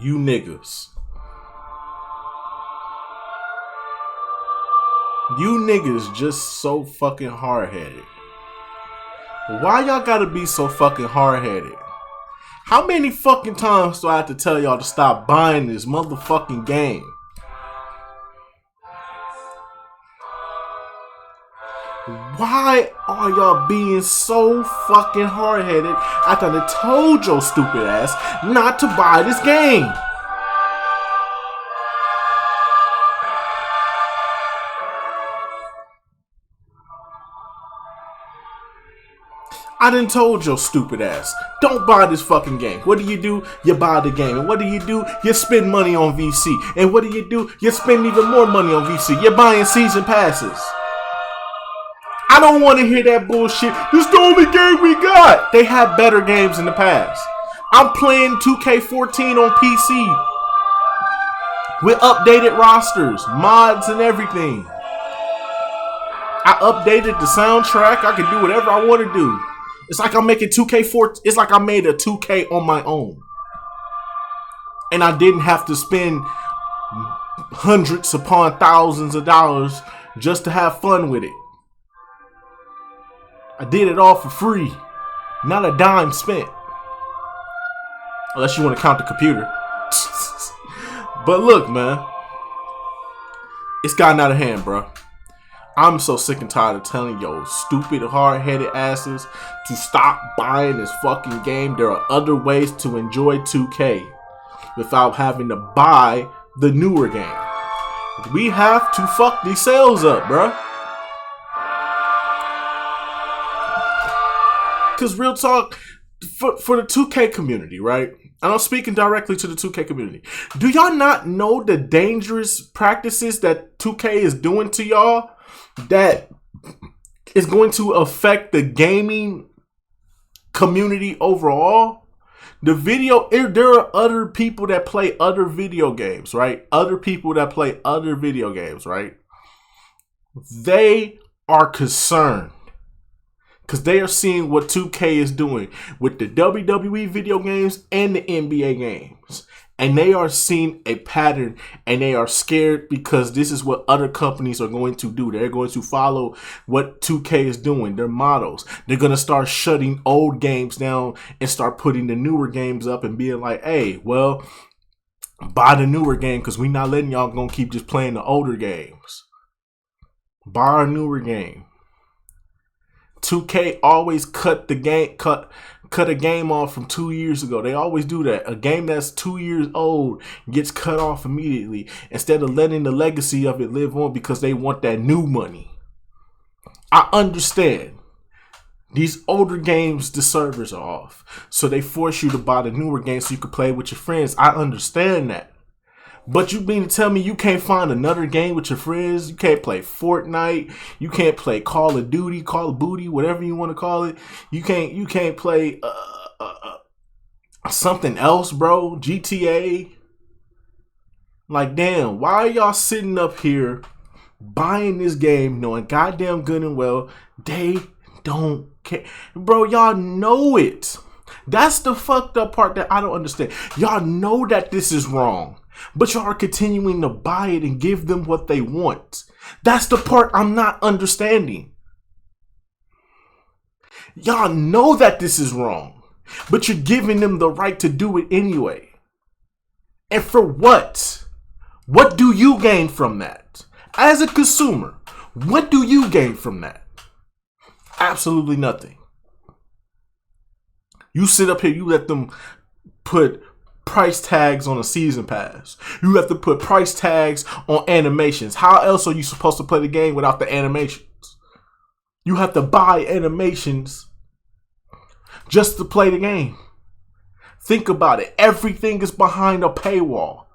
you niggas. You niggas just so fucking hard-headed. Why y'all gotta be so fucking hard-headed? How many fucking times do I have to tell y'all to stop buying this motherfucking game? Why are y'all being so fucking hard-headed after I told your stupid ass not to buy this game? I done told your stupid ass, don't buy this fucking game. What do? You buy the game. And what do? You spend money on VC. And what do? You spend even more money on VC. You're buying season passes. I don't want to hear that bullshit. This is the only game we got. They have better games in the past. I'm playing 2K14 on PC with updated rosters, mods, and everything. I updated the soundtrack. I can do whatever I want to do. It's like I'm making 2K4. It's like I made a 2K on my own. And I didn't have to spend hundreds upon thousands of dollars just to have fun with it. I did it all for free. Not a dime spent. Unless you want to count the computer. But look, man. It's gotten out of hand, bro. I'm so sick and tired of telling yo stupid, hard-headed asses to stop buying this fucking game. There are other ways to enjoy 2K without having to buy the newer game. We have to fuck these sales up, bruh. Because real talk, for the 2K community, right? And I'm speaking directly to the 2K community. Do y'all not know the dangerous practices that 2K is doing to y'all? That is going to affect the gaming community overall. There are other people that play other video games, right? Other people that play other video games, right? They are concerned because they are seeing what 2K is doing with the WWE video games and the NBA games. And they are seeing a pattern and they are scared because this is what other companies are going to do. They're going to follow what 2K is doing, their models. They're going to start shutting old games down and start putting the newer games up and being like, hey, well, buy the newer game because we're not letting y'all gonna keep just playing the older games. Buy our newer game. 2K always cut a game off from 2 years ago. They always do that. A game that's 2 years old gets cut off immediately instead of letting the legacy of it live on because they want that new money. I understand. These older games, the servers are off. So they force you to buy the newer game so you can play with your friends. I understand that. But you mean to tell me you can't find another game with your friends? You can't play Fortnite. You can't play Call of Duty, Call of Booty, whatever you want to call it. You can't play something else, bro. GTA. Like, damn, why are y'all sitting up here buying this game knowing goddamn good and well they don't care? Bro, y'all know it. That's the fucked up part that I don't understand. Y'all know that this is wrong. But y'all are continuing to buy it and give them what they want. That's the part I'm not understanding. Y'all know that this is wrong. But you're giving them the right to do it anyway. And for what? What do you gain from that? As a consumer, what do you gain from that? Absolutely nothing. You sit up here, you let them put price tags on a season pass. You have to put price tags on animations. How else are you supposed to play the game without the animations? You have to buy animations just to play the game. Think about it. Everything is behind a paywall.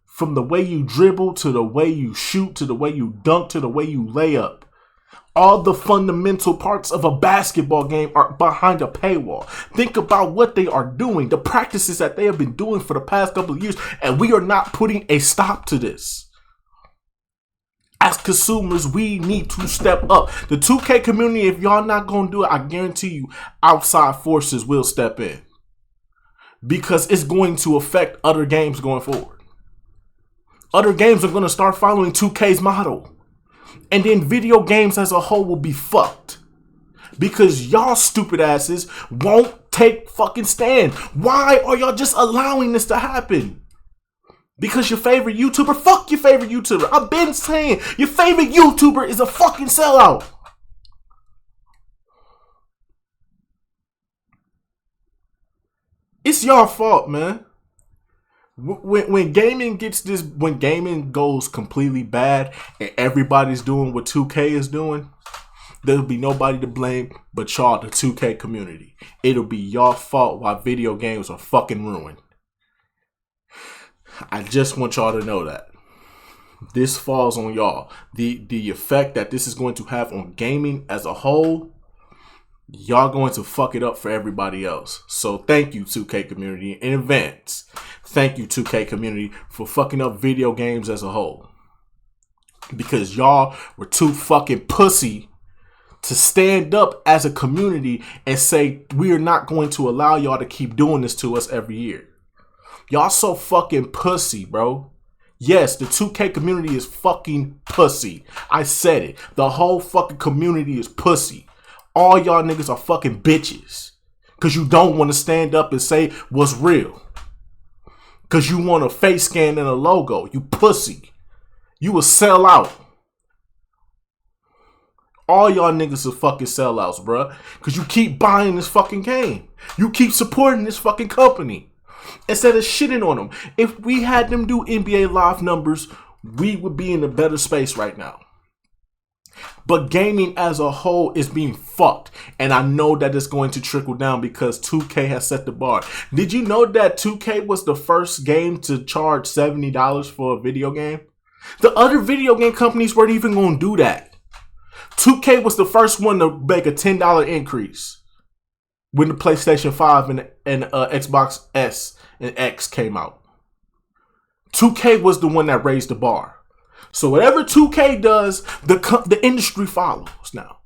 From the way you dribble to the way you shoot to the way you dunk to the way you lay up. All the fundamental parts of a basketball game are behind a paywall. Think about what they are doing, the practices that they have been doing for the past couple of years, and we are not putting a stop to this. As consumers, we need to step up. The 2K community, if y'all not going to do it, I guarantee you outside forces will step in. because it's going to affect other games going forward. Other games are going to start following 2K's model. And then video games as a whole will be fucked. Because y'all stupid asses won't take fucking stand. Why are y'all just allowing this to happen? Because your favorite YouTuber? Fuck your favorite YouTuber. I've been saying your favorite YouTuber is a fucking sellout. It's y'all fault, man. When gaming goes completely bad and everybody's doing what 2K is doing, there'll be nobody to blame but y'all, the 2K community. It'll be y'all fault why video games are fucking ruined. I just want y'all to know that. This falls on y'all. The effect that this is going to have on gaming as a whole, y'all going to fuck it up for everybody else. So thank you, 2K community, in advance. Thank you, 2K community, for fucking up video games as a whole. Because y'all were too fucking pussy to stand up as a community and say, we are not going to allow y'all to keep doing this to us every year. Y'all so fucking pussy, bro. Yes, the 2K community is fucking pussy. I said it. The whole fucking community is pussy. All y'all niggas are fucking bitches. Because you don't want to stand up and say what's real. Because you want a face scan and a logo. You pussy. You will sell out. All y'all niggas are fucking sellouts, bruh. Because you keep buying this fucking game. You keep supporting this fucking company. Instead of shitting on them. If we had them do NBA Live numbers, we would be in a better space right now. But gaming as a whole is being fucked. And I know that it's going to trickle down because 2K has set the bar. Did you know that 2K was the first game to charge $70 for a video game? The other video game companies weren't even going to do that. 2K was the first one to make a $10 increase when the PlayStation 5 and Xbox S and X came out. 2K was the one that raised the bar. So whatever 2K does, the industry follows now.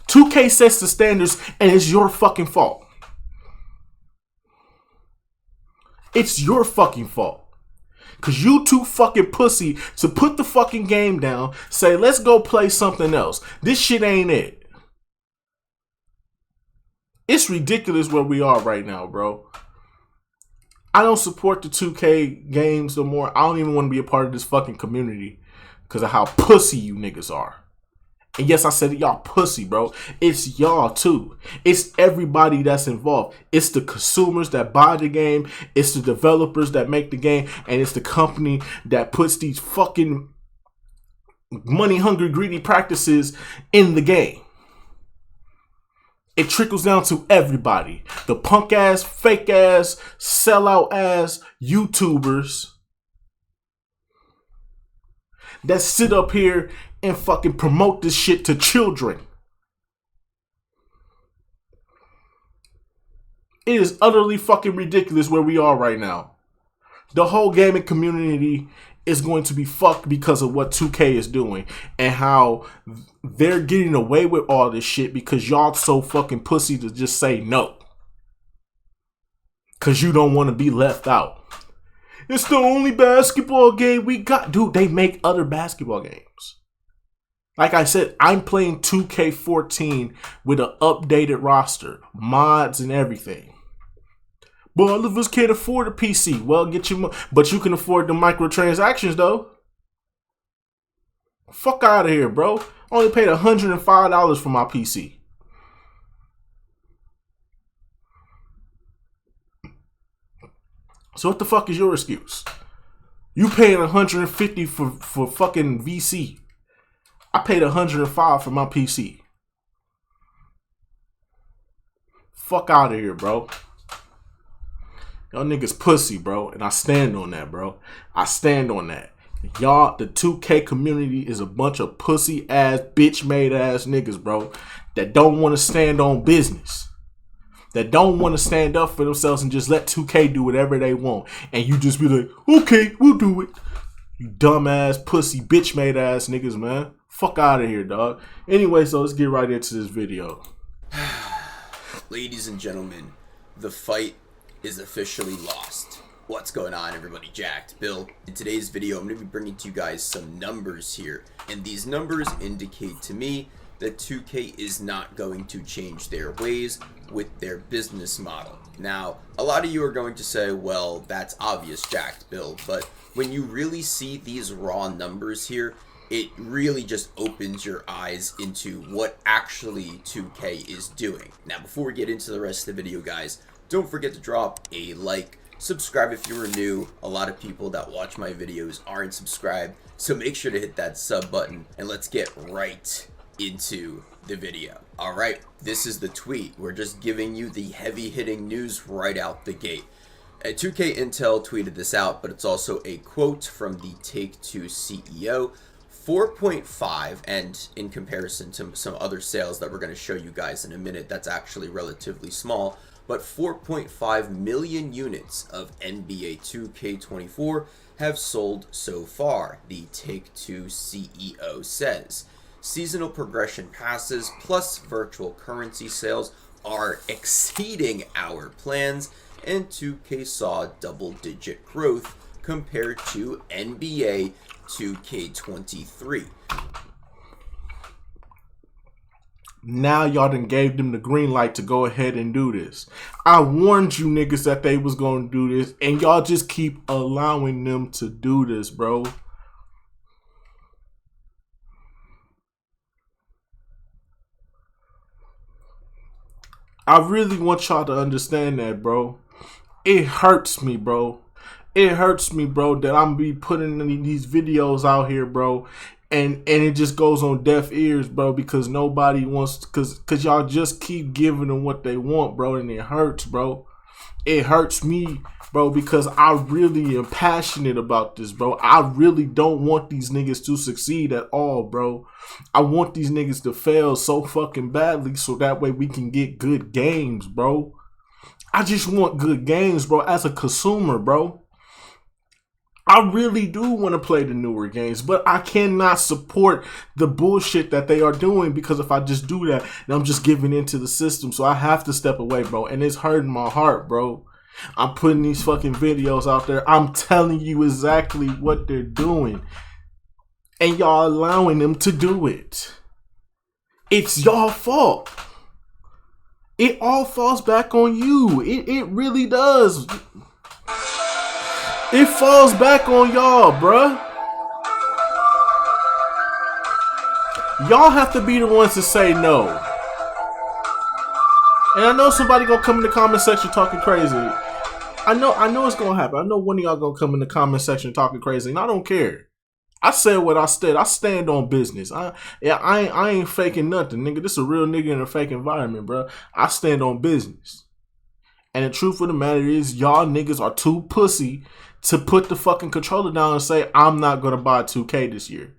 2K sets the standards and it's your fucking fault. It's your fucking fault. Because you too fucking pussy to put the fucking game down, say, let's go play something else. This shit ain't it. It's ridiculous where we are right now, bro. I don't support the 2K games no more. I don't even want to be a part of this fucking community because of how pussy you niggas are. And yes, I said y'all pussy, bro. It's y'all too. It's everybody that's involved. It's the consumers that buy the game. It's the developers that make the game. And it's the company that puts these fucking money-hungry, greedy practices in the game. It trickles down to everybody. The punk-ass, fake-ass, sellout-ass YouTubers that sit up here and fucking promote this shit to children. It is utterly fucking ridiculous where we are right now. The whole gaming community is going to be fucked because of what 2K is doing and how they're getting away with all this shit because y'all so fucking pussy to just say no. Because you don't want to be left out. It's the only basketball game we got. Dude, they make other basketball games. Like I said, I'm playing 2K14 with an updated roster, mods and everything. But all of us can't afford a PC. Well, but you can afford the microtransactions though. Fuck out of here, bro. I only paid $105 for my PC. So what the fuck is your excuse? You paying $150 for fucking VC. I paid $105 for my PC. Fuck out of here, bro. Y'all niggas pussy, bro. And I stand on that, bro. I stand on that. Y'all, the 2K community is a bunch of pussy ass, bitch made ass niggas, bro. That don't want to stand on business. That don't want to stand up for themselves and just let 2K do whatever they want. And you just be like, okay, we'll do it. You dumbass, pussy, bitch made ass niggas, man. Fuck out of here, dog. Anyway, so let's get right into this video. Ladies and gentlemen, the fight is officially lost. What's going on, everybody? Jacked Bill. In today's video, I'm going to be bringing to you guys some numbers here, and these numbers indicate to me that 2K is not going to change their ways with their business model. Now, a lot of you are going to say, well, that's obvious, Jacked Bill, but when you really see these raw numbers here, it really just opens your eyes into what actually 2K is doing. Now, before we get into the rest of the video, guys, don't forget to drop a like, subscribe if you are new. A lot of people that watch my videos aren't subscribed, so make sure to hit that sub button, and let's get right into the video. Alright, this is the tweet. We're just giving you the heavy-hitting news right out the gate. 2K Intel tweeted this out, but it's also a quote from the Take-Two CEO. 4.5, and in comparison to some other sales that we're going to show you guys in a minute, that's actually relatively small, but 4.5 million units of NBA 2K24 have sold so far, the Take-Two CEO says. Seasonal progression passes plus virtual currency sales are exceeding our plans, and 2K saw double-digit growth compared to NBA 2K23. Now y'all done gave them the green light to go ahead and do this. I warned you niggas that they was gonna do this, and y'all just keep allowing them to do this, bro. I really want y'all to understand that, bro. It hurts me, bro. It hurts me, bro, that I'm be putting these videos out here, bro, and it just goes on deaf ears, bro, because nobody wants, cause y'all just keep giving them what they want, bro, and it hurts, bro. It hurts me, bro, because I really am passionate about this, bro. I really don't want these niggas to succeed at all, bro. I want these niggas to fail so fucking badly so that way we can get good games, bro. I just want good games, bro, as a consumer, bro. I really do want to play the newer games, but I cannot support the bullshit that they are doing, because if I just do that, then I'm just giving into the system. So I have to step away, bro, and it's hurting my heart, bro. I'm putting these fucking videos out there. I'm telling you exactly what they're doing, and y'all allowing them to do it. It's y'all fault. It all falls back on you. It really does. It falls back on y'all, bruh. Y'all have to be the ones to say no. And I know somebody gonna come in the comment section talking crazy. I know it's gonna happen. I know one of y'all gonna come in the comment section talking crazy, and I don't care. I said what I said. I stand on business. I ain't faking nothing, nigga. This is a real nigga in a fake environment, bruh. I stand on business. And the truth of the matter is, y'all niggas are too pussy to put the fucking controller down and say, I'm not going to buy 2K this year.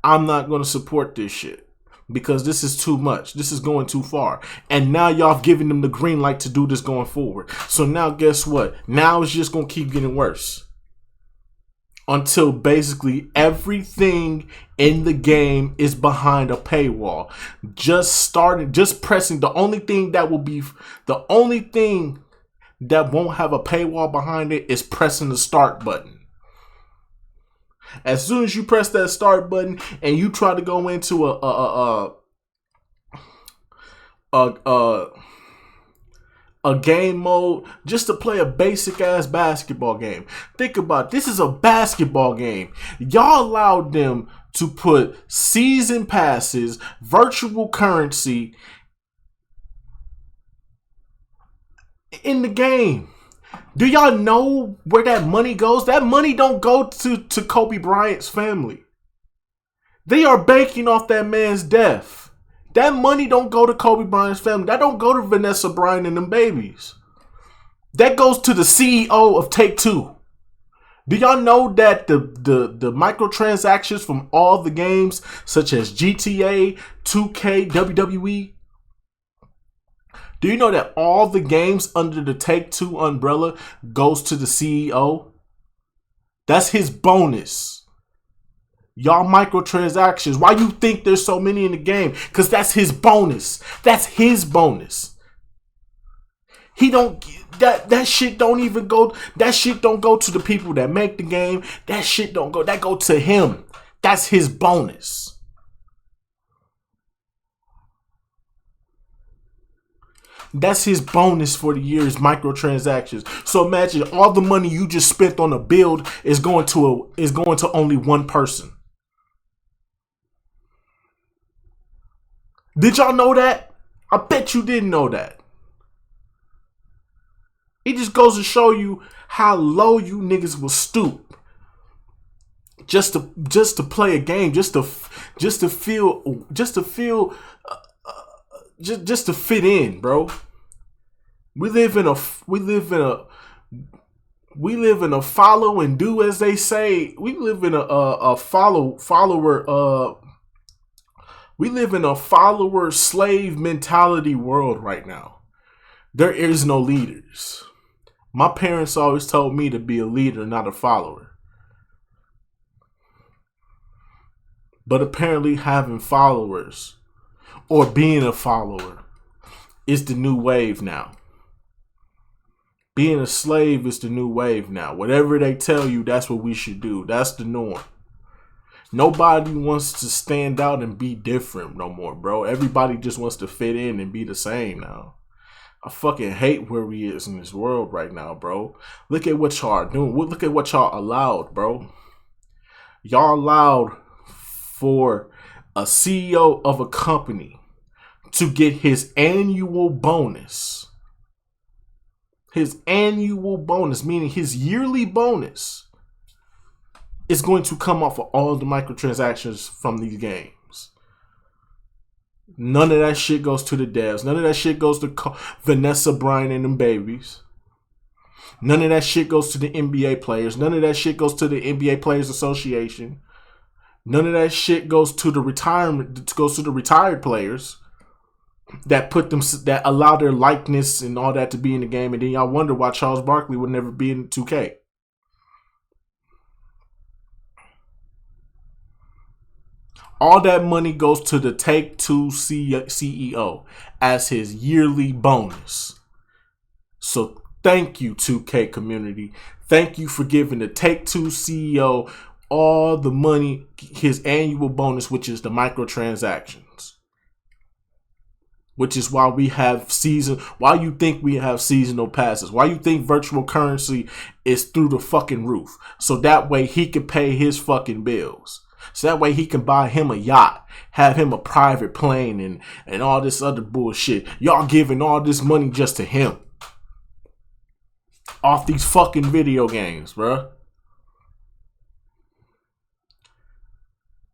I'm not going to support this shit because this is too much. This is going too far. And now y'all giving them the green light to do this going forward. So now guess what? Now it's just going to keep getting worse until basically everything in the game is behind a paywall. Just pressing the only thing that won't have a paywall behind it is pressing the start button. As soon as you press that start button and you try to go into a game mode just to play a basic ass basketball game. Think about it. This is a basketball game. Y'all allowed them to put season passes, virtual currency in the game. Do y'all know where that money goes? That money don't go to Kobe Bryant's family. They are banking off that man's death. That money don't go to Kobe Bryant's family. That don't go to Vanessa Bryant and them babies. That goes to the CEO of Take-Two. Do y'all know that the microtransactions from all the games such as GTA, 2K, WWE, do you know that all the games under the Take-Two umbrella goes to the CEO? That's his bonus. Y'all microtransactions. Why you think there's so many in the game? Because that's his bonus. That's his bonus. He don't that shit don't even go. That shit don't go to the people that make the game. That shit don't go. That go to him. That's his bonus. That's his bonus for the year is microtransactions. So imagine all the money you just spent on a build is going to only one person. Did y'all know that? I bet you didn't know that. It just goes to show you how low you niggas will stoop just to play a game, just to fit in, bro. We live in a follow and do as they say. We live in a follower. We live in a follower slave mentality world right now. There is no leaders. My parents always told me to be a leader, not a follower. But apparently having followers or being a follower is the new wave now. Being a slave is the new wave now. Whatever they tell you, that's what we should do. That's the norm. Nobody wants to stand out and be different no more, bro. Everybody just wants to fit in and be the same now. I fucking hate where we is in this world right now, bro. Look at what y'all are doing. Look at what y'all allowed, bro. Y'all allowed for a CEO of a company to get his annual bonus. His annual bonus, meaning his yearly bonus, is going to come off of all the microtransactions from these games. None of that shit goes to the devs. None of that shit goes to Vanessa Bryant and them babies. None of that shit goes to the NBA players. None of that shit goes to the NBA Players Association. None of that shit goes to the retired players that allow their likeness and all that to be in the game. And then y'all wonder why Charles Barkley would never be in 2K. All that money goes to the Take-Two CEO as his yearly bonus. So thank you, 2K community. Thank you for giving the Take-Two CEO all the money, his annual bonus, which is the microtransactions. Which is why we have why you think we have seasonal passes. Why you think virtual currency is through the fucking roof. So that way he can pay his fucking bills. So that way he can buy him a yacht, have him a private plane and all this other bullshit. Y'all giving all this money just to him. Off these fucking video games, bruh.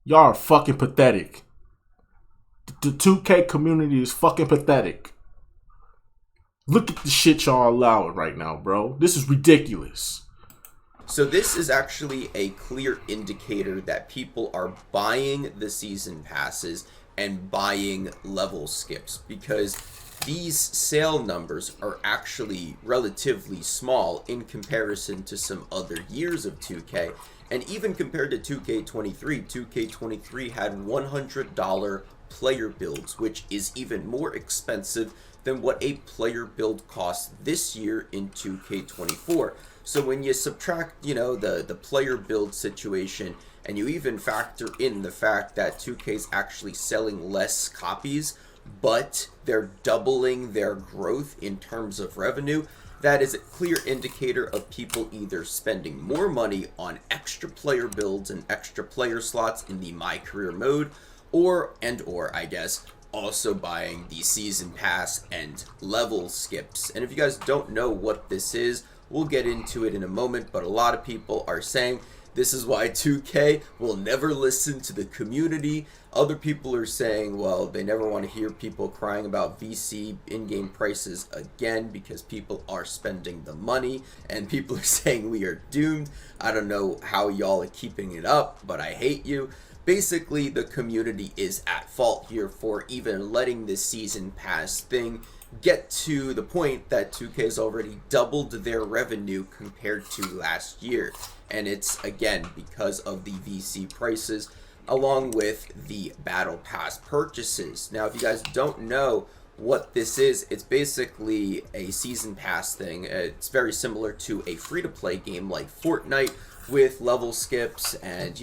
Y'all are fucking pathetic. The 2K community is fucking pathetic. Look at the shit y'all allowing right now, bro. This is ridiculous. So this is actually a clear indicator that people are buying the season passes and buying level skips, because these sale numbers are actually relatively small in comparison to some other years of 2K. And even compared to 2K23, 2K23 had $100 player builds, which is even more expensive than what a player build costs this year in 2K24. So when you subtract, the player build situation, and you even factor in the fact that 2K is actually selling less copies, but they're doubling their growth in terms of revenue, that is a clear indicator of people either spending more money on extra player builds and extra player slots in the My Career mode, or I guess, also buying the season pass and level skips. And if you guys don't know what this is, we'll get into it in a moment, but a lot of people are saying this is why 2K will never listen to the community. Other people are saying, well, they never want to hear people crying about VC in-game prices again because people are spending the money, and people are saying we are doomed. I don't know how y'all are keeping it up, but I hate you. Basically, the community is at fault here for even letting this season pass thing get to the point that 2K has already doubled their revenue compared to last year. And it's, again, because of the VC prices along with the Battle Pass purchases. Now, if you guys don't know what this is, it's basically a season pass thing. It's very similar to a free-to-play game like Fortnite with level skips and,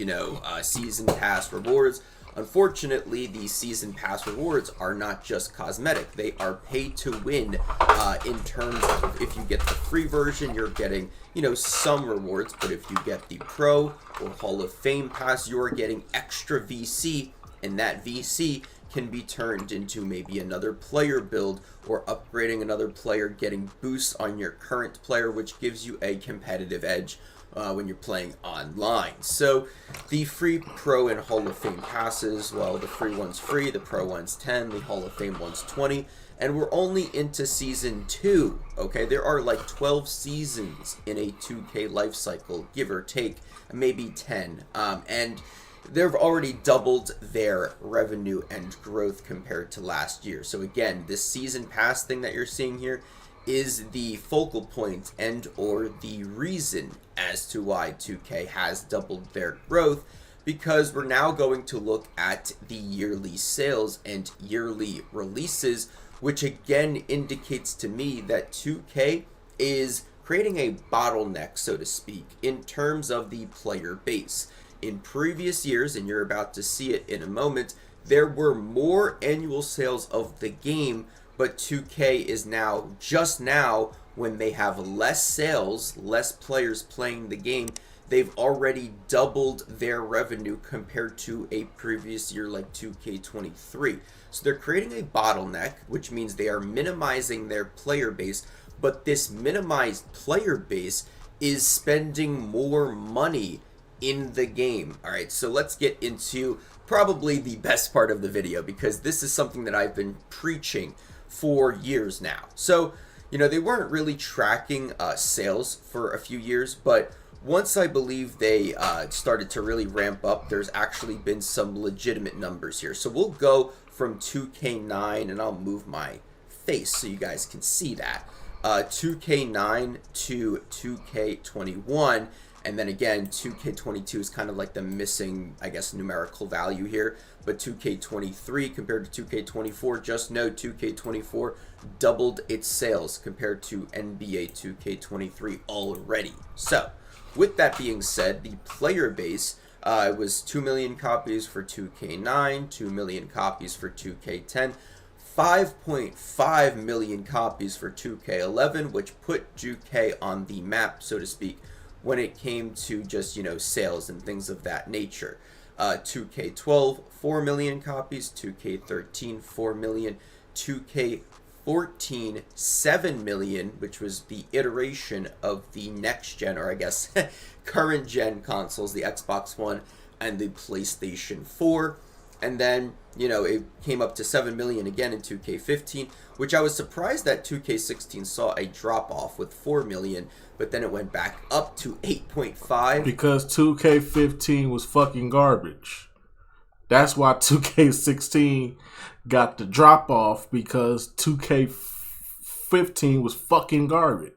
season pass rewards. Unfortunately, these season pass rewards are not just cosmetic. They are pay to win in terms of if you get the free version, you're getting, some rewards. But if you get the Pro or Hall of Fame pass, you're getting extra VC, and that VC can be turned into maybe another player build or upgrading another player, getting boosts on your current player, which gives you a competitive edge when you're playing online. So the free Pro and Hall of Fame passes, well, the free one's free, the Pro one's 10, the Hall of Fame one's 20, and we're only into season 2, okay? There are like 12 seasons in a 2K life cycle, give or take, maybe 10, and they've already doubled their revenue and growth compared to last year. So again, this season pass thing that you're seeing here is the focal point and or the reason as to why 2K has doubled their growth, because we're now going to look at the yearly sales and yearly releases, which again indicates to me that 2K is creating a bottleneck, so to speak, in terms of the player base. In previous years, and you're about to see it in a moment, there were more annual sales of the game, but 2K is now, just now, when they have less sales, less players playing the game, they've already doubled their revenue compared to a previous year like 2K23. So they're creating a bottleneck, which means they are minimizing their player base, but this minimized player base is spending more money in the game. All right, so let's get into probably the best part of the video, because this is something that I've been preaching for years now. So, they weren't really tracking sales for a few years, but once I believe they started to really ramp up, there's actually been some legitimate numbers here. So we'll go from 2K9, and I'll move my face so you guys can see that. 2K9 to 2K21, and then again, 2K22 is kind of like the missing, I guess, numerical value here. But 2K23 compared to 2K24, just know 2K24 doubled its sales compared to NBA 2K23 already. So, with that being said, the player base was 2 million copies for 2K9, 2 million copies for 2K10, 5.5 million copies for 2K11, which put 2K on the map, so to speak, when it came to just, sales and things of that nature. 2K12, 4 million copies, 2K13, 4 million, 2K14, 7 million, which was the iteration of the next gen, or I guess current gen consoles, the Xbox One and the PlayStation 4. And then, it came up to 7 million again in 2K15, which I was surprised that 2K16 saw a drop off with 4 million, but then it went back up to 8.5. Because 2K15 was fucking garbage. That's why 2K16 got the drop off, because 2K15 was fucking garbage.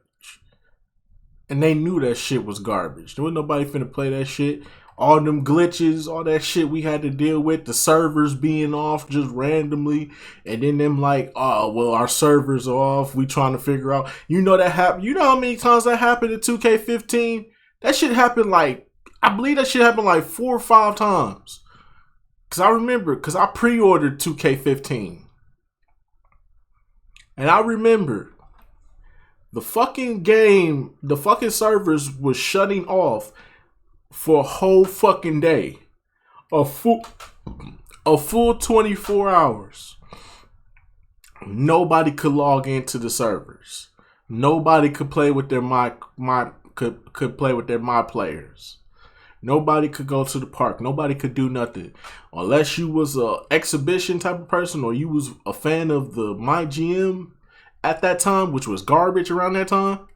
And they knew that shit was garbage. There was nobody finna play that shit. All them glitches, all that shit we had to deal with, the servers being off just randomly, and then them like, oh, well, our servers are off, we trying to figure out. That happened. You know how many times that happened in 2K15? That shit happened I believe that shit happened 4 or 5 times. Because I remember, because I pre-ordered 2K15. And I remember the fucking game, the fucking servers was shutting off for a whole fucking day. A full 24 hours. Nobody could log into the servers. Nobody could play with their could play with their my players. Nobody could go to the park. Nobody could do nothing. Unless you was a exhibition type of person, or you was a fan of the My GM at that time, which was garbage around that time.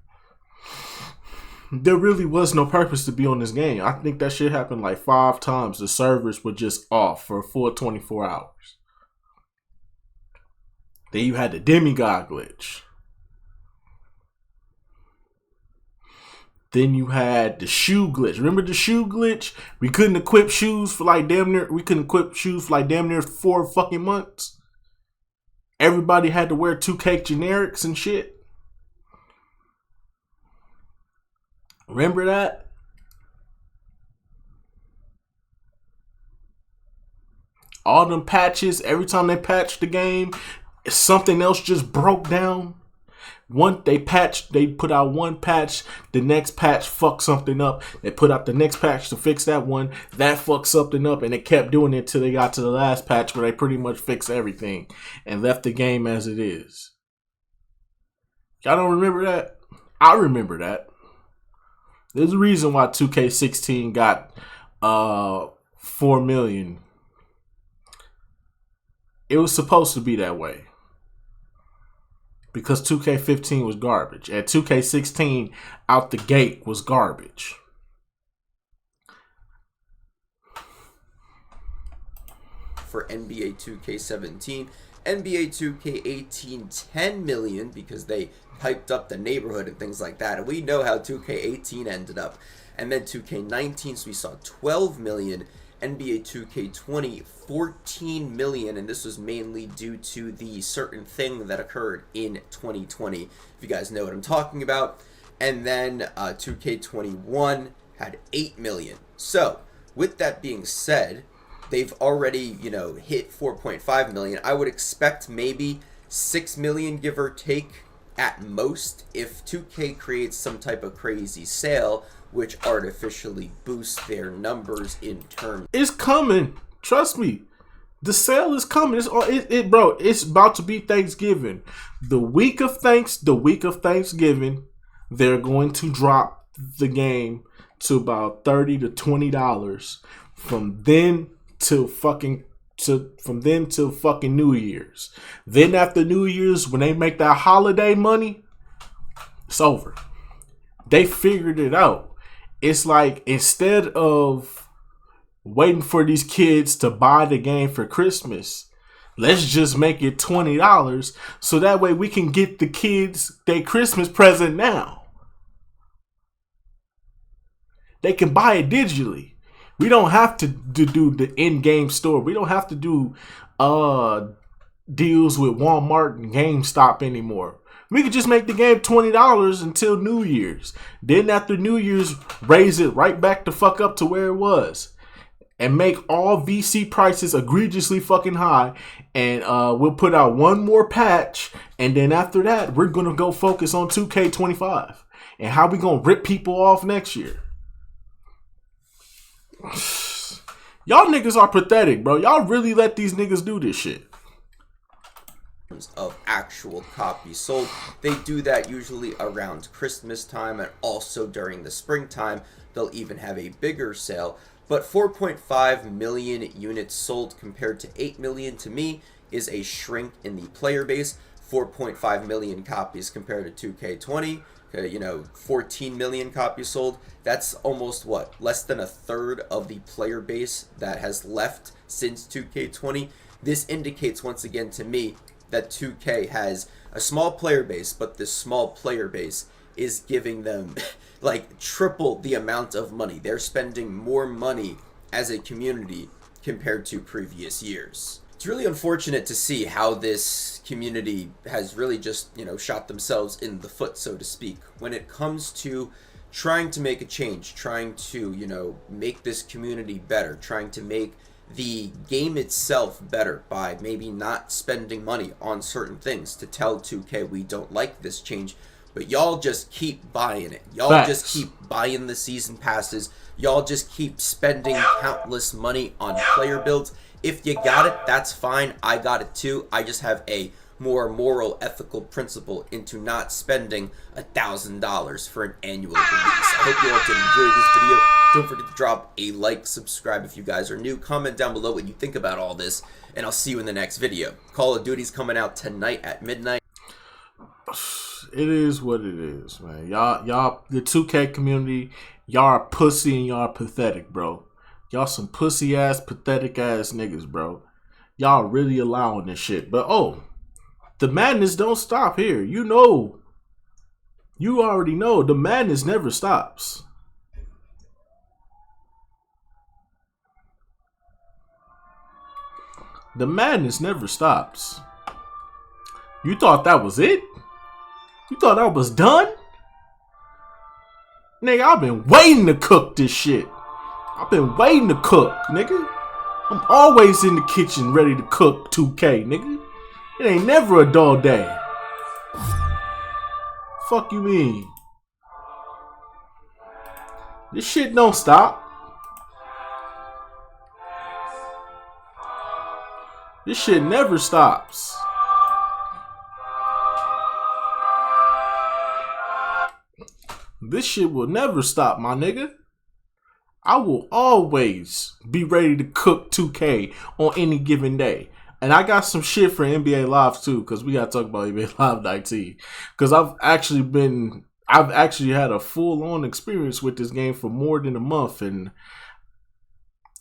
There really was no purpose to be on this game. I think that shit happened 5 times. The servers were just off for a full 24 hours. Then you had the demigod glitch. Then you had the shoe glitch. Remember the shoe glitch? We couldn't equip shoes for damn near 4 fucking months. everybody had to wear 2K generics and shit. Remember that? All them patches, every time they patched the game, something else just broke down. They put out one patch, the next patch fucked something up. They put out the next patch to fix that one, that fucked something up, and they kept doing it till they got to the last patch where they pretty much fixed everything and left the game as it is. Y'all don't remember that? I remember that. There's a reason why 2K16 got 4 million. It was supposed to be that way. Because 2K15 was garbage. And 2K16 out the gate was garbage. For NBA 2K17, NBA 2K18 10 million because they hyped up the neighborhood and things like that. And we know how 2K18 ended up. And then 2K19, so we saw 12 million. NBA 2K20, 14 million, and this was mainly due to the certain thing that occurred in 2020, if you guys know what I'm talking about. And then 2K21 had 8 million. So, with that being said, they've already, hit 4.5 million. I would expect maybe 6 million, give or take, at most, if 2K creates some type of crazy sale, which artificially boosts their numbers in terms. It's coming. Trust me. The sale is coming. Bro, it's about to be Thanksgiving. The week of Thanksgiving, they're going to drop the game to about $30 to $20 from then till fucking New Year's. Then after New Year's, when they make that holiday money, it's over. They figured it out. It's like, instead of waiting for these kids to buy the game for Christmas, let's just make it $20 so that way we can get the kids their Christmas present now. They can buy it digitally. We don't have to do the in-game store. We don't have to do deals with Walmart and GameStop anymore. We could just make the game $20 until New Year's. Then after New Year's, raise it right back the fuck up to where it was. And make all VC prices egregiously fucking high. And we'll put out one more patch. And then after that, we're going to go focus on 2K25. And how we going to rip people off next year. Y'all niggas are pathetic, bro. Y'all really let these niggas do this shit. Of actual copies sold. They do that usually around Christmas time and also during the springtime. They'll even have a bigger sale. But 4.5 million units sold compared to 8 million to me is a shrink in the player base. 4.5 million copies compared to 2K20. 14 million copies sold. That's almost less than a third of the player base that has left since 2K20. This indicates once again to me that 2K has a small player base, but this small player base is giving them like triple the amount of money. They're spending more money as a community compared to previous years. It's really unfortunate to see how this community has really just, shot themselves in the foot, so to speak, when it comes to trying to make a change, trying to, make this community better, trying to make the game itself better by maybe not spending money on certain things to tell 2K we don't like this change, but y'all just keep buying it. Y'all just keep buying the season passes. Y'all just keep spending countless money on player builds. If you got it, that's fine. I got it too. I just have a more moral, ethical principle into not spending $1,000 for an annual release. I hope you all did enjoy this video. Don't forget to drop a like, subscribe if you guys are new, comment down below what you think about all this, and I'll see you in the next video. Call of Duty's coming out tonight at midnight. It is what it is, man. Y'all, the 2K community, y'all are pussy and y'all are pathetic, bro. Y'all some pussy ass, pathetic ass niggas, bro. Y'all really allowing this shit. But the madness don't stop here. You already know the madness never stops. The madness never stops. You thought that was it? You thought that was done? Nigga, I've been waiting to cook this shit. I've been waiting to cook, nigga. I'm always in the kitchen ready to cook 2K, nigga. It ain't never a dull day. Fuck you mean? This shit don't stop. This shit never stops. This shit will never stop, my nigga. I will always be ready to cook 2K on any given day. And I got some shit for NBA Live too, because we got to talk about NBA Live 19. Because I've actually had a full-on experience with this game for more than a month. And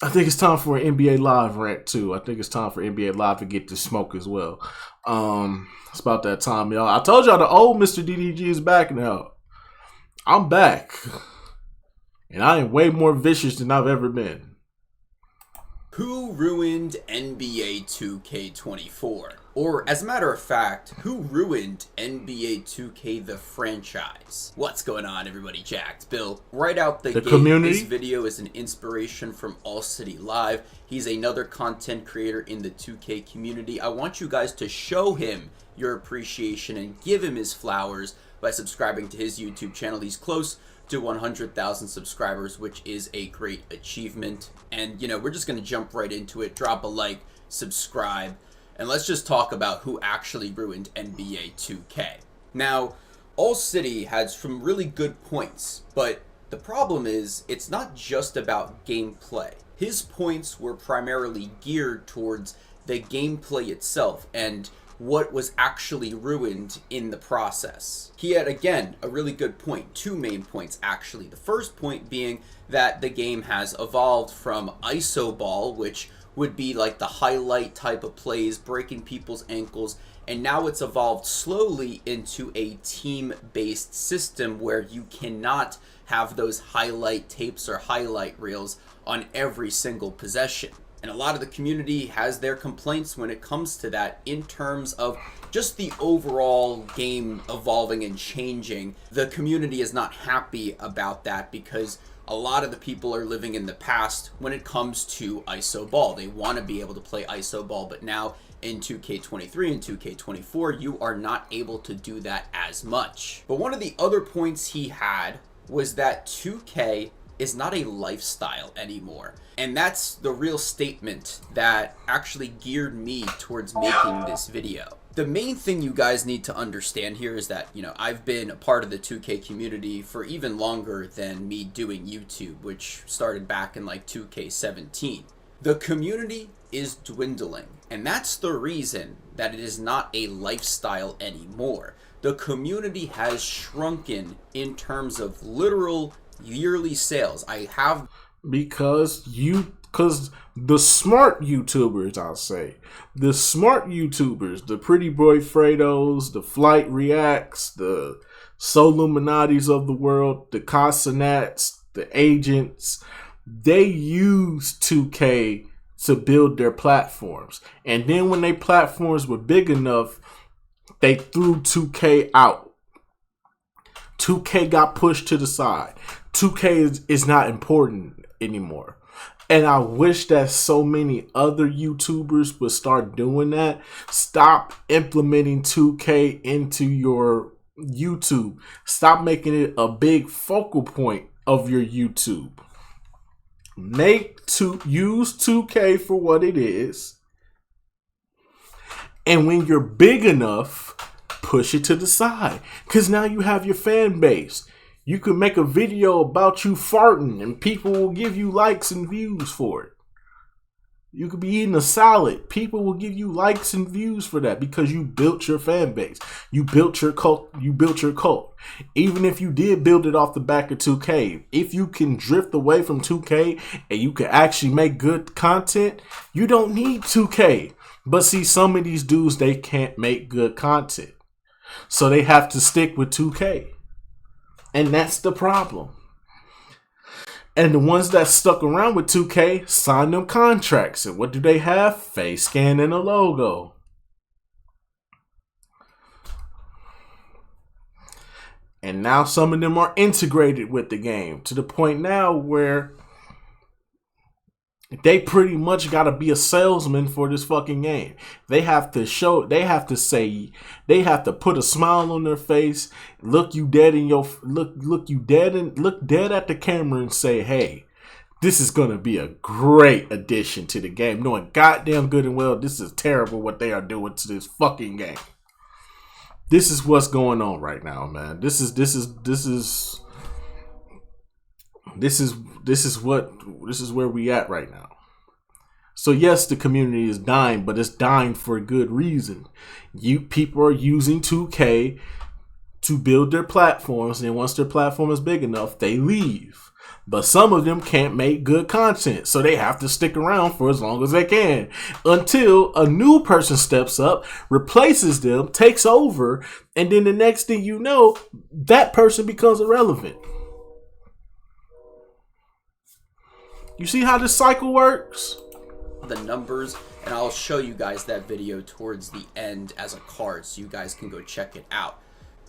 I think it's time for an NBA Live rant too. I think it's time for NBA Live to get this smoke as well. It's about that time, y'all. I told y'all the old Mr. DDG is back now. I'm back. And I am way more vicious than I've ever been. Who ruined NBA 2K24? Or, as a matter of fact, who ruined NBA 2K the franchise? What's going on, everybody? Jacked. Bill, right out the gate, community? This video is an inspiration from All City Live. He's another content creator in the 2K community. I want you guys to show him your appreciation and give him his flowers by subscribing to his YouTube channel. He's close to 100,000 subscribers, which is a great achievement. And, you know, we're just going to jump right into it. Drop a like, subscribe, and let's just talk about who actually ruined NBA 2K. Now, All City has some really good points, but the problem is it's not just about gameplay. His points were primarily geared towards the gameplay itself and what was actually ruined in the process. He had, again, a really good point. Two main points, actually. The first point being that the game has evolved from iso ball, which would be like the highlight type of plays, breaking people's ankles, and now it's evolved slowly into a team-based system where you cannot have those highlight tapes or highlight reels on every single possession. And a lot of the community has their complaints when it comes to that in terms of just the overall game evolving and changing. The community is not happy about that because a lot of the people are living in the past when it comes to iso ball. They want to be able to play iso ball, but now in 2K23 and 2K24, you are not able to do that as much. But one of the other points he had was that 2K is not a lifestyle anymore. And that's the real statement that actually geared me towards making this video. The main thing you guys need to understand here is that, you know, I've been a part of the 2K community for even longer than me doing YouTube, which started back in like 2K17. The community is dwindling, and that's the reason that it is not a lifestyle anymore. The community has shrunken in terms of literal yearly sales. Because the smart YouTubers, I'll say, the smart YouTubers, the Pretty Boy Fredos, the Flight Reacts, the Soluminatis of the world, the Casanats, the agents, they use 2K to build their platforms. And then when their platforms were big enough, they threw 2K out. 2K got pushed to the side. 2K is not important anymore. And I wish that so many other YouTubers would start doing that. Stop implementing 2K into your YouTube. Stop making it a big focal point of your YouTube. Use 2K for what it is. And when you're big enough, push it to the side. Because now you have your fan base. You could make a video about you farting and people will give you likes and views for it. You could be eating a salad. People will give you likes and views for that because you built your fan base. You built your cult. Even if you did build it off the back of 2K, if you can drift away from 2K and you can actually make good content, you don't need 2K. But see, some of these dudes, they can't make good content. So they have to stick with 2K. And that's the problem. And the ones that stuck around with 2K signed them contracts. And what do they have? Face scan and a logo. And now some of them are integrated with the game to the point now where they pretty much got to be a salesman for this fucking game. They have to show, they have to say, they have to put a smile on their face, look you dead in your look you dead and look dead at the camera and say, "Hey, this is going to be a great addition to the game," knowing goddamn good and well this is terrible what they are doing to this fucking game. This is what's going on right now, man. This is where we at right now. So yes, the community is dying, but it's dying for a good reason. People are using 2K to build their platforms, and once their platform is big enough, they leave. But some of them can't make good content, so they have to stick around for as long as they can until a new person steps up, replaces them, takes over, and then the next thing you know, that person becomes irrelevant. You see how this cycle works? The numbers, and I'll show you guys that video towards the end as a card so you guys can go check it out.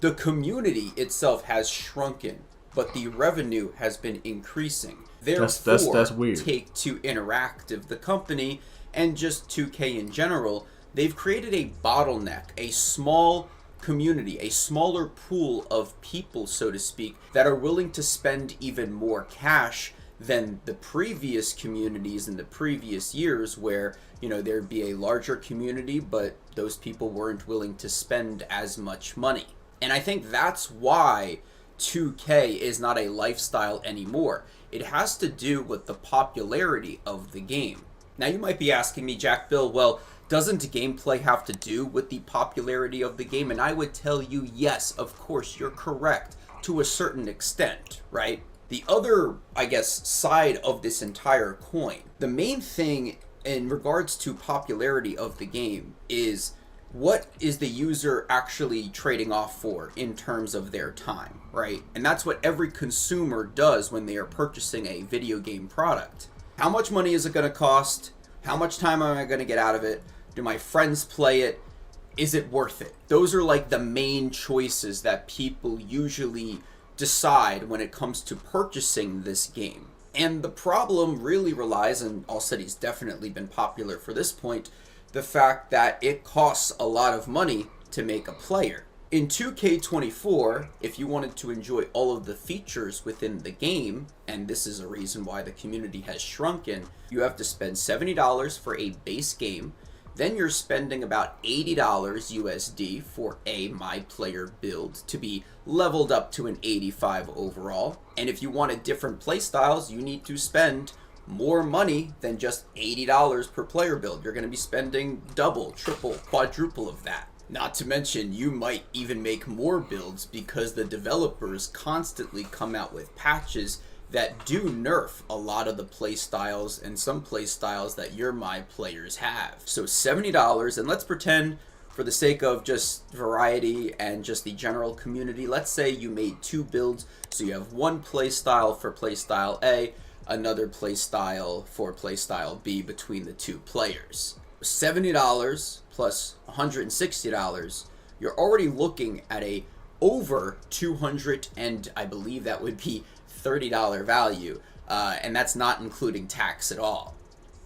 The community itself has shrunken, but the revenue has been increasing. Therefore, that's weird. Take-Two Interactive, the company, and just 2K in general, they've created a bottleneck, a small community, a smaller pool of people, so to speak, that are willing to spend even more cash than the previous communities in the previous years where, you know, there'd be a larger community, but those people weren't willing to spend as much money. And I think that's why 2K is not a lifestyle anymore. It has to do with the popularity of the game. Now you might be asking me, Jack Bill, well, doesn't gameplay have to do with the popularity of the game? And I would tell you, yes, of course, you're correct to a certain extent, right? The other, I guess, side of this entire coin, the main thing in regards to popularity of the game is what is the user actually trading off for in terms of their time, right? And that's what every consumer does when they are purchasing a video game product. How much money is it going to cost? How much time am I going to get out of it? Do my friends play it? Is it worth it? Those are like the main choices that people usually decide when it comes to purchasing this game. And the problem really relies, and All-City's definitely been popular for this point, the fact that it costs a lot of money to make a player. In 2K24, if you wanted to enjoy all of the features within the game, and this is a reason why the community has shrunken, you have to spend $70 for a base game. Then you're spending about $80 USD for a My Player build to be leveled up to an 85 overall. And if you wanted different playstyles, you need to spend more money than just $80 per player build. You're going to be spending double, triple, quadruple of that. Not to mention, you might even make more builds because the developers constantly come out with patches that do nerf a lot of the play styles and some play styles that your My Players have. So $70, and let's pretend for the sake of just variety and just the general community, let's say you made 2 builds, so you have one play style for play style A, another play style for play style B between the 2 players. $70 plus $160, you're already looking at a over $200, and I believe that would be $30 value, and that's not including tax at all.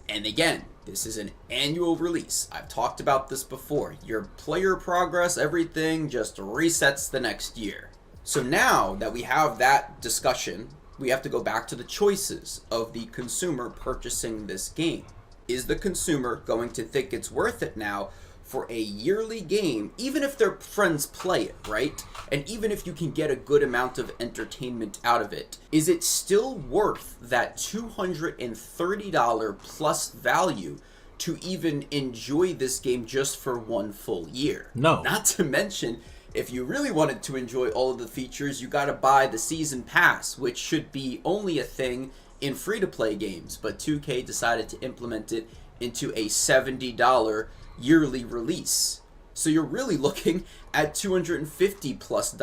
And again, this is an annual release. I've talked about this before. Your player progress, everything just resets the next year. So now that we have that discussion, we have to go back to the choices of the consumer purchasing this game. Is the consumer going to think it's worth it now for a yearly game, even if their friends play it, right? And even if you can get a good amount of entertainment out of it, is it still worth that $230 plus value to even enjoy this game just for one full year? No. Not to mention, if you really wanted to enjoy all of the features, you gotta buy the season pass, which should be only a thing in free-to-play games, but 2K decided to implement it into a $70 yearly release. So you're really looking at $250 plus,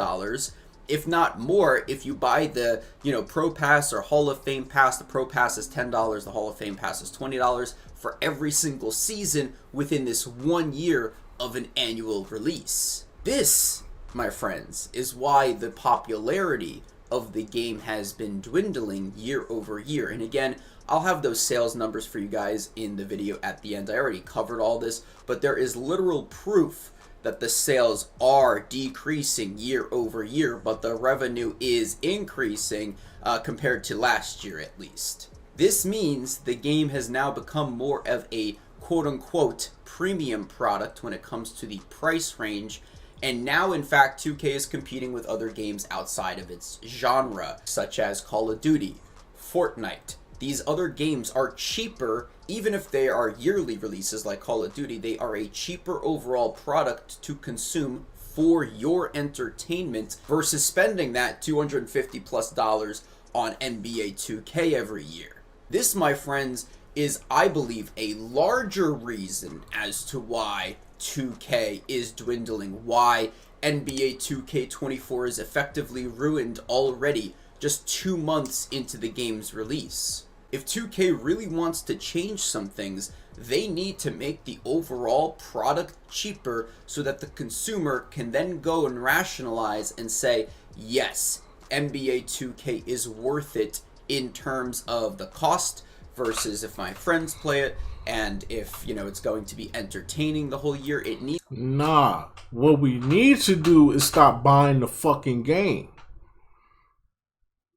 if not more, if you buy the, Pro Pass or Hall of Fame Pass. The Pro Pass is $10, the Hall of Fame Pass is $20 for every single season within this 1 year of an annual release. This my friends, is why the popularity of the game has been dwindling year over year. And again, I'll have those sales numbers for you guys in the video at the end. I already covered all this, but there is literal proof that the sales are decreasing year over year, but the revenue is increasing compared to last year at least. This means the game has now become more of a quote-unquote premium product when it comes to the price range, and now in fact 2K is competing with other games outside of its genre, such as Call of Duty, Fortnite. These other games are cheaper, even if they are yearly releases like Call of Duty. They are a cheaper overall product to consume for your entertainment versus spending that $250+ on NBA 2K every year. This, my friends, is, I believe, a larger reason as to why 2K is dwindling, why NBA 2K24 is effectively ruined already just 2 months into the game's release. If 2K really wants to change some things, they need to make the overall product cheaper so that the consumer can then go and rationalize and say, yes, NBA 2K is worth it in terms of the cost versus if my friends play it, and if, you know, it's going to be entertaining the whole year. It needs... Nah, what we need to do is stop buying the fucking game.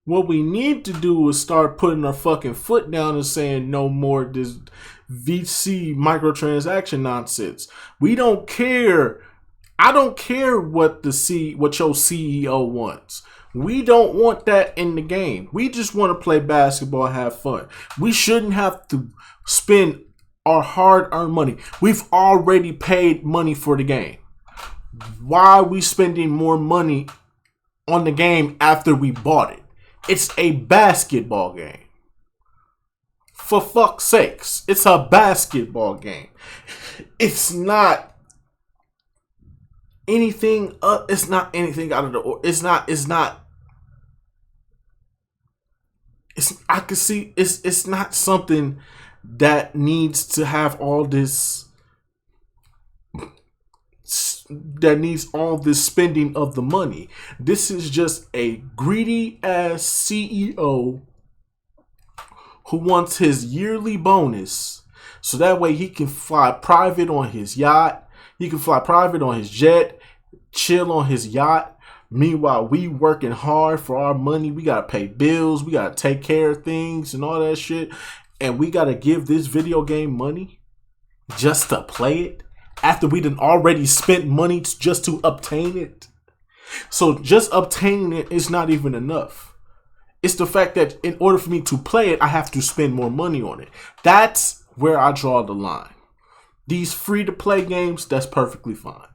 What we need to do is start putting our fucking foot down and saying no more this VC microtransaction nonsense. We don't care. I don't care what your CEO wants. We don't want that in the game. We just want to play basketball and have fun. We shouldn't have to spend our hard-earned money. We've already paid money for the game. Why are we spending more money on the game after we bought it? It's a basketball game. For fuck's sakes, it's a basketball game. It's not anything. It's not anything out of the. It's not. I can see. It's not something that needs to have all this. That needs all this spending of the money. This is just a greedy ass CEO who wants his yearly bonus so that way he can fly private on his yacht. He can fly private on his jet, chill on his yacht. Meanwhile, we working hard for our money. We got to pay bills. We got to take care of things and all that shit. And we got to give this video game money just to play it after we done already spent money just to obtain it. So just obtaining it is not even enough. It's the fact that in order for me to play it, I have to spend more money on it. That's where I draw the line. These free-to-play games, that's perfectly fine.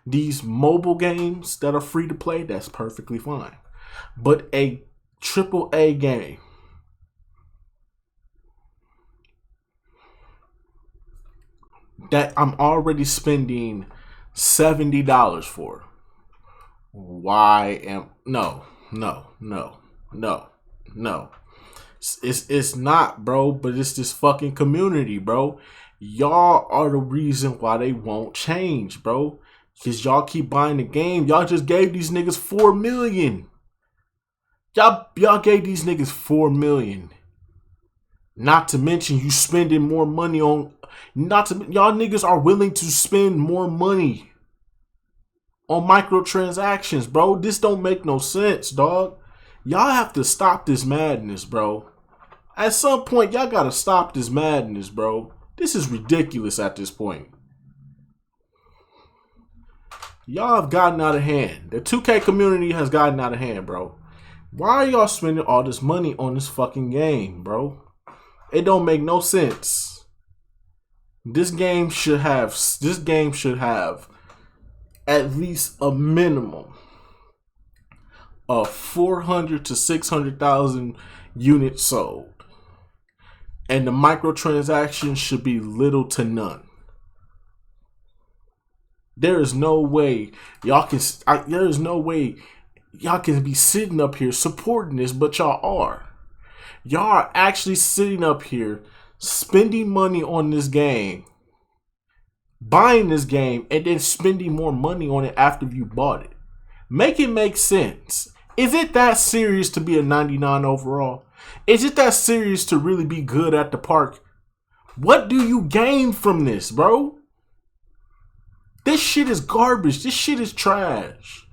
These mobile games that are free to play, that's perfectly fine. But a AAA game that I'm already spending $70 for. No. It's not, bro, but it's this fucking community, bro. Y'all are the reason why they won't change, bro. Because y'all keep buying the game. Y'all just gave these niggas $4 million. Y'all gave these niggas $4 million. Not to mention you spending more money on... y'all niggas are willing to spend more money on microtransactions, bro. This don't make no sense, dog. Y'all have to stop this madness, bro. At some point, y'all gotta stop this madness, bro. This is ridiculous at this point. Y'all have gotten out of hand. The 2K community has gotten out of hand, bro. Why are y'all spending all this money on this fucking game, bro? It don't make no sense. This game should have at least a minimum of 400 to 600,000 units sold. And the microtransactions should be little to none. There is no way y'all can be sitting up here supporting this, but y'all are. Y'all are actually sitting up here spending money on this game, buying this game, and then spending more money on it after you bought it. Make it make sense. Is it that serious to be a 99 overall? Is it that serious to really be good at the park? What do you gain from this, bro? This shit is garbage. This shit is trash.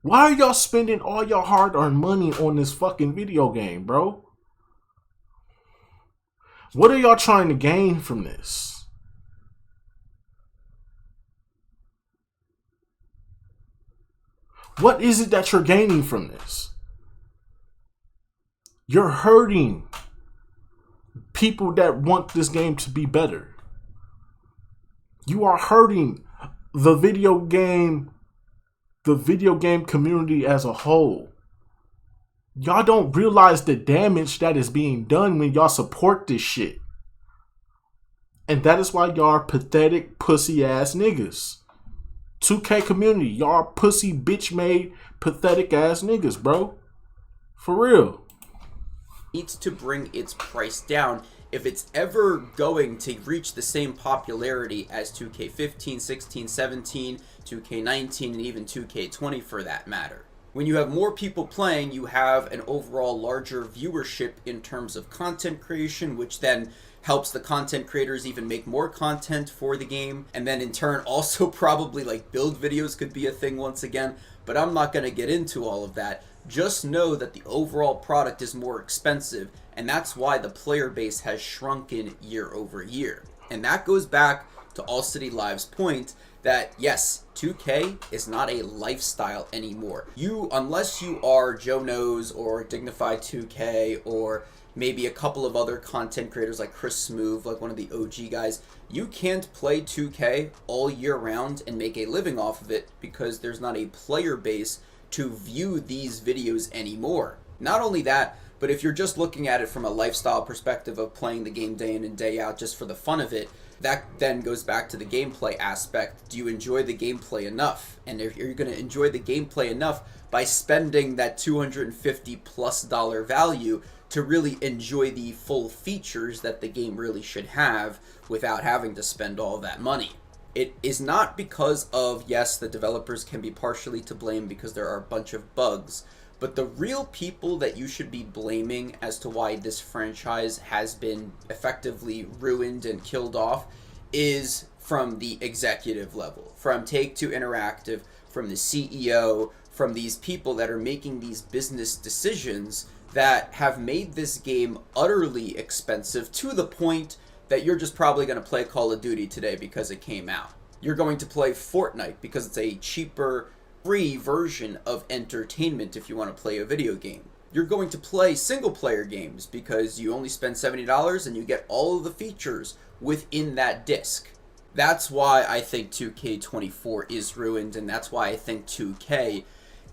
Why are y'all spending all your hard-earned money on this fucking video game, bro? What are y'all trying to gain from this? What is it that you're gaining from this? You're hurting people that want this game to be better. You are hurting the video game community as a whole. Y'all don't realize the damage that is being done when y'all support this shit. And that is why y'all are pathetic pussy ass niggas. 2K community, y'all are pussy bitch made pathetic ass niggas, bro. For real. Needs to bring its price down if it's ever going to reach the same popularity as 2K15, 16, 17, 2K19, and even 2K20 for that matter. When you have more people playing, you have an overall larger viewership in terms of content creation, which then helps the content creators even make more content for the game, and then in turn also probably like build videos could be a thing once again, but I'm not going to get into all of that. Just know that the overall product is more expensive, and that's why the player base has shrunken year over year. And that goes back to All City Live's point that yes, 2K is not a lifestyle anymore. Unless you are Joe Knows or Dignified 2K or maybe a couple of other content creators like Chris Smoove, like one of the OG guys, you can't play 2K all year round and make a living off of it because there's not a player base to view these videos anymore. Not only that, but if you're just looking at it from a lifestyle perspective of playing the game day in and day out just for the fun of it, that then goes back to the gameplay aspect. Do you enjoy the gameplay enough? And if you're going to enjoy the gameplay enough by spending that $250+ value to really enjoy the full features that the game really should have without having to spend all that money. It is not because of, yes, the developers can be partially to blame because there are a bunch of bugs, but the real people that you should be blaming as to why this franchise has been effectively ruined and killed off is from the executive level, from Take-Two Interactive, from the CEO, from these people that are making these business decisions that have made this game utterly expensive to the point that you're just probably going to play Call of Duty today because it came out. You're going to play Fortnite because it's a cheaper, free version of entertainment if you want to play a video game. You're going to play single-player games because you only spend $70 and you get all of the features within that disc. That's why I think 2K24 is ruined, and that's why I think 2K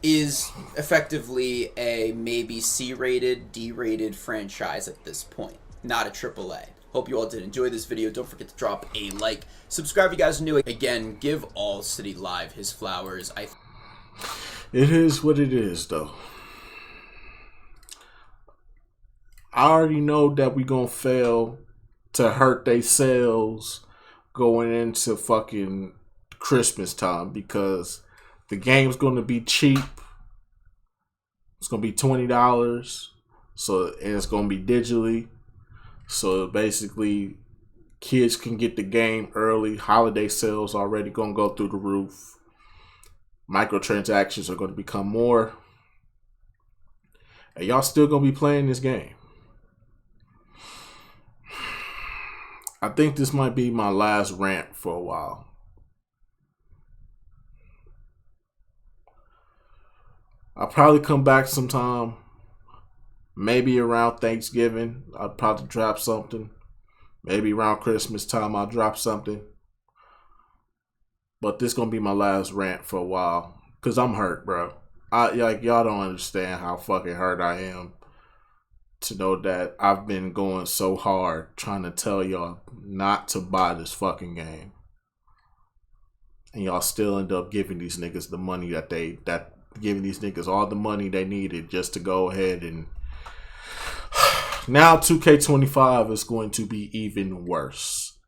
is effectively a maybe C-rated, D-rated franchise at this point, not a AAA. Hope you all did enjoy this video. Don't forget to drop a like. Subscribe if you guys are new. Again, give All City Live his flowers. It is what it is, though. I already know that we gonna fail to hurt they sales going into fucking Christmas time because the game's gonna be cheap. It's gonna be $20, and it's gonna be digitally. So basically, kids can get the game early. Holiday sales already gonna go through the roof. Microtransactions are gonna become more. And y'all still gonna be playing this game. I think this might be my last rant for a while. I'll probably come back sometime. Maybe around Thanksgiving, I'll probably drop something. Maybe around Christmas time, I'll drop something. But this gonna be my last rant for a while. Cause I'm hurt, bro. Y'all don't understand how fucking hurt I am to know that I've been going so hard trying to tell y'all not to buy this fucking game. And y'all still end up giving these niggas the money giving these niggas all the money they needed just to go ahead and now 2K25 is going to be even worse.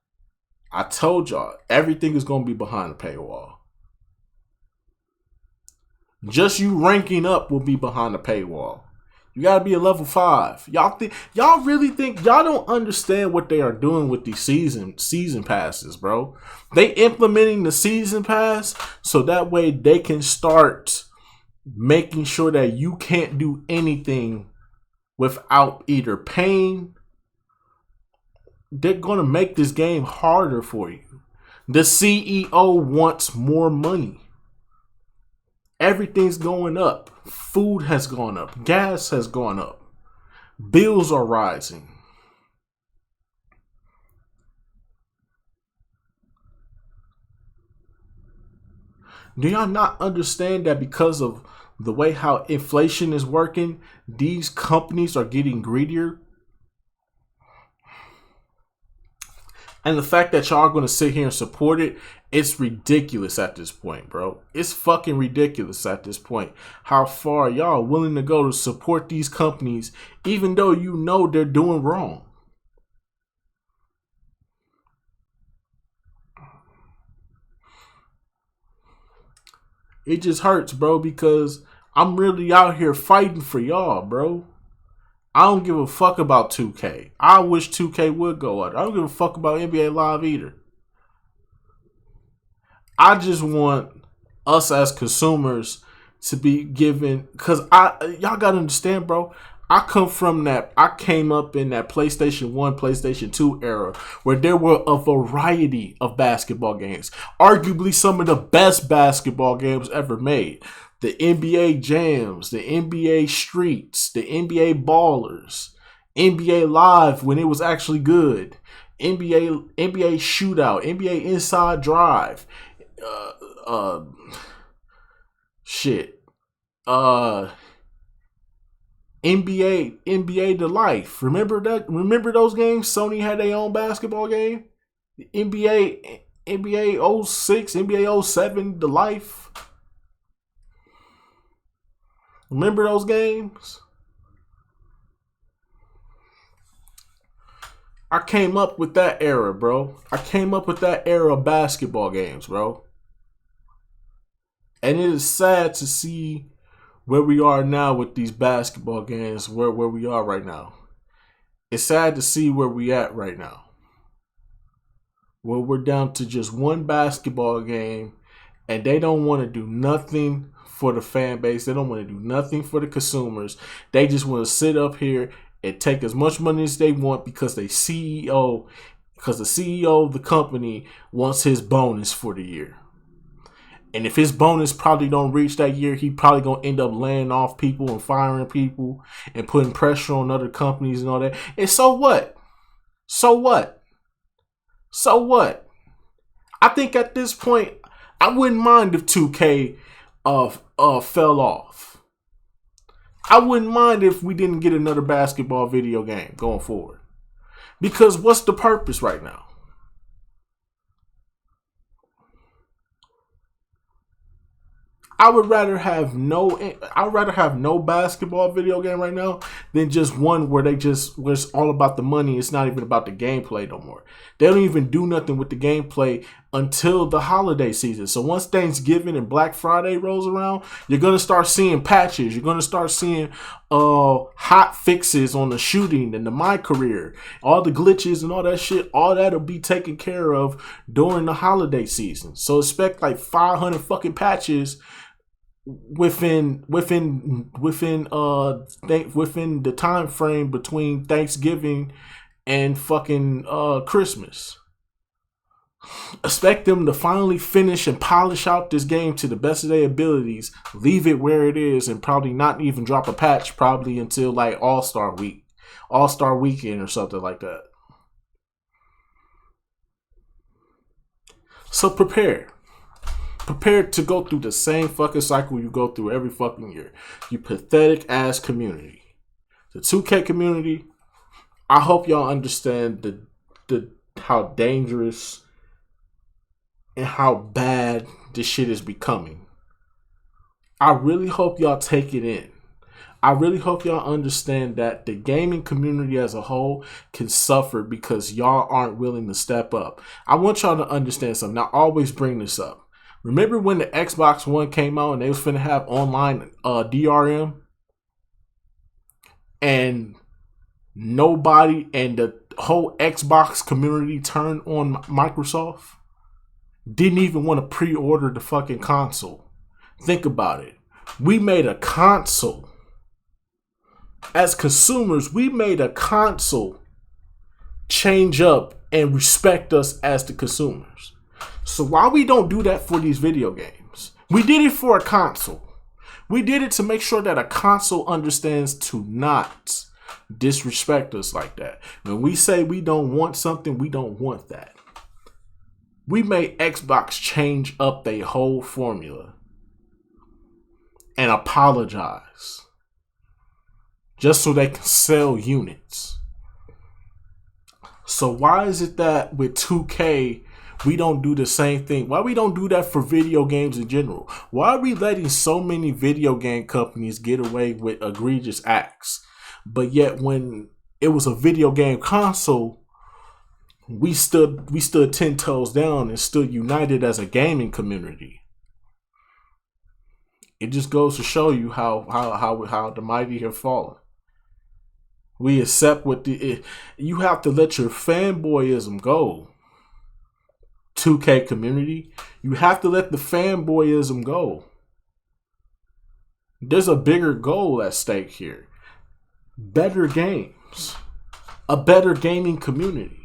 I told y'all everything is going to be behind the paywall. Just you ranking up will be behind the paywall. You gotta be a level 5. Y'all really think y'all don't understand what they are doing with these season passes, bro? They implementing the season pass so that way they can start making sure that you can't do anything without either paying. They're gonna make this game harder for you. The CEO wants more money. Everything's going up. Food has gone up. Gas has gone up. Bills are rising. Do y'all not understand that because of the way how inflation is working, these companies are getting greedier? And the fact that y'all are going to sit here and support it, it's ridiculous at this point, bro. It's fucking ridiculous at this point. How far y'all are willing to go to support these companies, even though you know they're doing wrong. It just hurts, bro, because I'm really out here fighting for y'all, bro. I don't give a fuck about 2K. I wish 2K would go out. I don't give a fuck about NBA Live either. I just want us as consumers to be given, because y'all gotta understand, bro. I came up in that PlayStation 1, PlayStation 2 era where there were a variety of basketball games. Arguably some of the best basketball games ever made. The NBA Jams, the NBA Streets, the NBA Ballers, NBA Live when it was actually good, NBA Shootout, NBA Inside Drive, NBA The Life. Remember that? Remember those games? Sony had their own basketball game. NBA 06, NBA 07, The Life. Remember those games? I came up with that era, bro. I came up with that era of basketball games, bro. And it is sad to see where we are now with these basketball games, where we are right now. It's sad to see where we at right now. Where we're down to just one basketball game, and they don't want to do nothing for the fan base. They don't want to do nothing for the consumers. They just want to sit up here and take as much money as they want because the CEO of the company wants his bonus for the year. And if his bonus probably don't reach that year, he probably going to end up laying off people and firing people and putting pressure on other companies and all that. And so what? So what? So what? I think at this point, I wouldn't mind if 2K fell off. I wouldn't mind if we didn't get another basketball video game going forward. Because what's the purpose right now? I would rather have no basketball video game right now than just one where it's all about the money. It's not even about the gameplay no more. They don't even do nothing with the gameplay until the holiday season. So once Thanksgiving and Black Friday rolls around, you're going to start seeing patches. You're going to start seeing hot fixes on the shooting and the My Career, all the glitches and all that shit. All that'll be taken care of during the holiday season. So expect like 500 fucking patches within the time frame between Thanksgiving and fucking Christmas. Expect them to finally finish and polish out this game to the best of their abilities, leave it where it is, and probably not even drop a patch probably until like All-Star Weekend or something like that. So prepare to go through the same fucking cycle you go through every fucking year. You pathetic ass community. The 2K community, I hope y'all understand the how dangerous and how bad this shit is becoming. I really hope y'all take it in. I really hope y'all understand that the gaming community as a whole can suffer because y'all aren't willing to step up. I want y'all to understand something. I always bring this up. Remember when the Xbox One came out and they was finna have online DRM? And nobody and the whole Xbox community turned on Microsoft? Didn't even want to pre-order the fucking console. Think about it. We made a console. As consumers, we made a console change up and respect us as the consumers. So why we don't do that for these video games? We did it for a console. We did it to make sure that a console understands to not disrespect us like that. When we say we don't want something, we don't want that. We made Xbox change up their whole formula and apologize just so they can sell units. So why is it that with 2K we don't do the same thing? Why we don't do that for video games in general? Why are we letting so many video game companies get away with egregious acts? But yet when it was a video game console, we stood 10 toes down and stood united as a gaming community. It just goes to show you how the mighty have fallen. We accept what you have to let your fanboyism go. 2K community, you have to let the fanboyism go. There's a bigger goal at stake here. Better games. A better gaming community.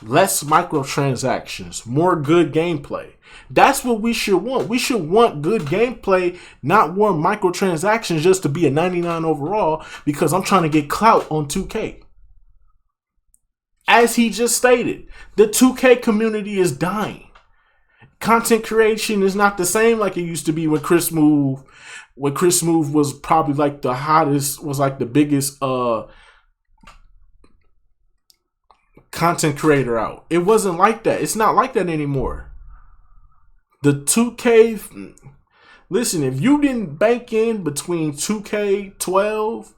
Less microtransactions, more good gameplay. That's what we should want. We should want good gameplay, not more microtransactions just to be a 99 overall because I'm trying to get clout on 2K. As he just stated, the 2K community is dying. Content creation is not the same like it used to be when Chris Move was probably like the hottest, was like the biggest content creator out. It wasn't like that. It's not like that anymore. The 2K, listen, if you didn't bank in between 2K12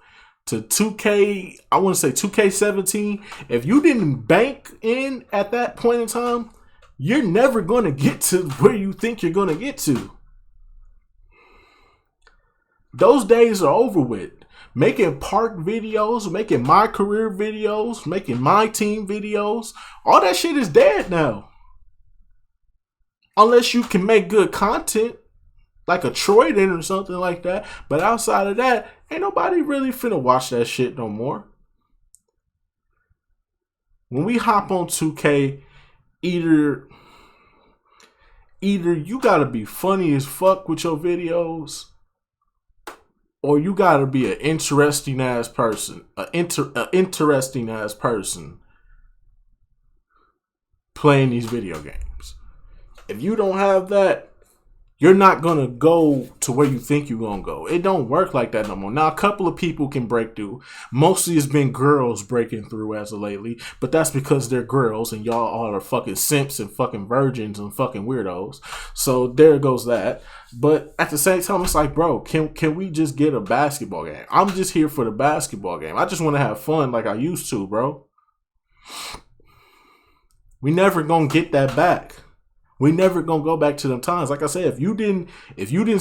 to 2K, I want to say 2K17, if you didn't bank in at that point in time, you're never going to get to where you think you're going to get to. Those days are over with. Making park videos, making my career videos, making my team videos, all that shit is dead now. Unless you can make good content, like a Troyden or something like that. But outside of that, ain't nobody really finna watch that shit no more. When we hop on 2K, either you gotta be funny as fuck with your videos, or you gotta be an interesting ass person. Interesting ass person playing these video games. If you don't have that, you're not going to go to where you think you're going to go. It don't work like that no more. Now, a couple of people can break through. Mostly it's been girls breaking through as of lately. But that's because they're girls and y'all all are fucking simps and fucking virgins and fucking weirdos. So there goes that. But at the same time, it's like, bro, can we just get a basketball game? I'm just here for the basketball game. I just want to have fun like I used to, bro. We never going to get that back. We never gonna go back to them times. Like I said, if you didn't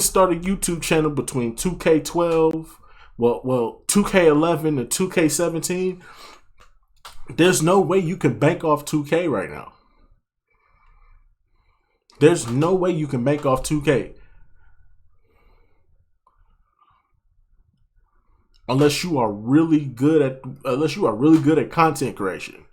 start a YouTube channel between 2K12, well 2K11 and 2K17, there's no way you can bank off 2K right now. There's no way you can bank off 2K. Unless you are really good at content creation.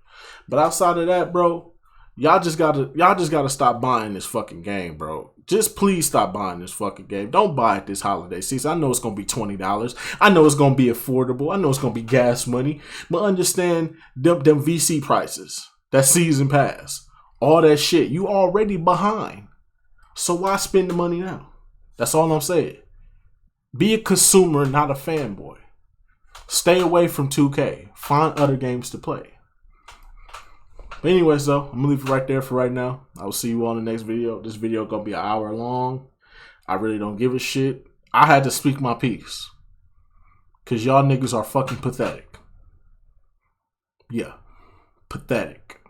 But outside of that, bro, Y'all just gotta stop buying this fucking game, bro. Just please stop buying this fucking game. Don't buy it this holiday season. I know it's gonna be $20. I know it's gonna be affordable. I know it's gonna be gas money. But understand them VC prices, that season pass, all that shit. You already behind. So why spend the money now? That's all I'm saying. Be a consumer, not a fanboy. Stay away from 2K. Find other games to play. But anyways, though, I'm going to leave it right there for right now. I will see you on the next video. This video going to be an hour long. I really don't give a shit. I had to speak my piece. Because y'all niggas are fucking pathetic. Yeah. Pathetic.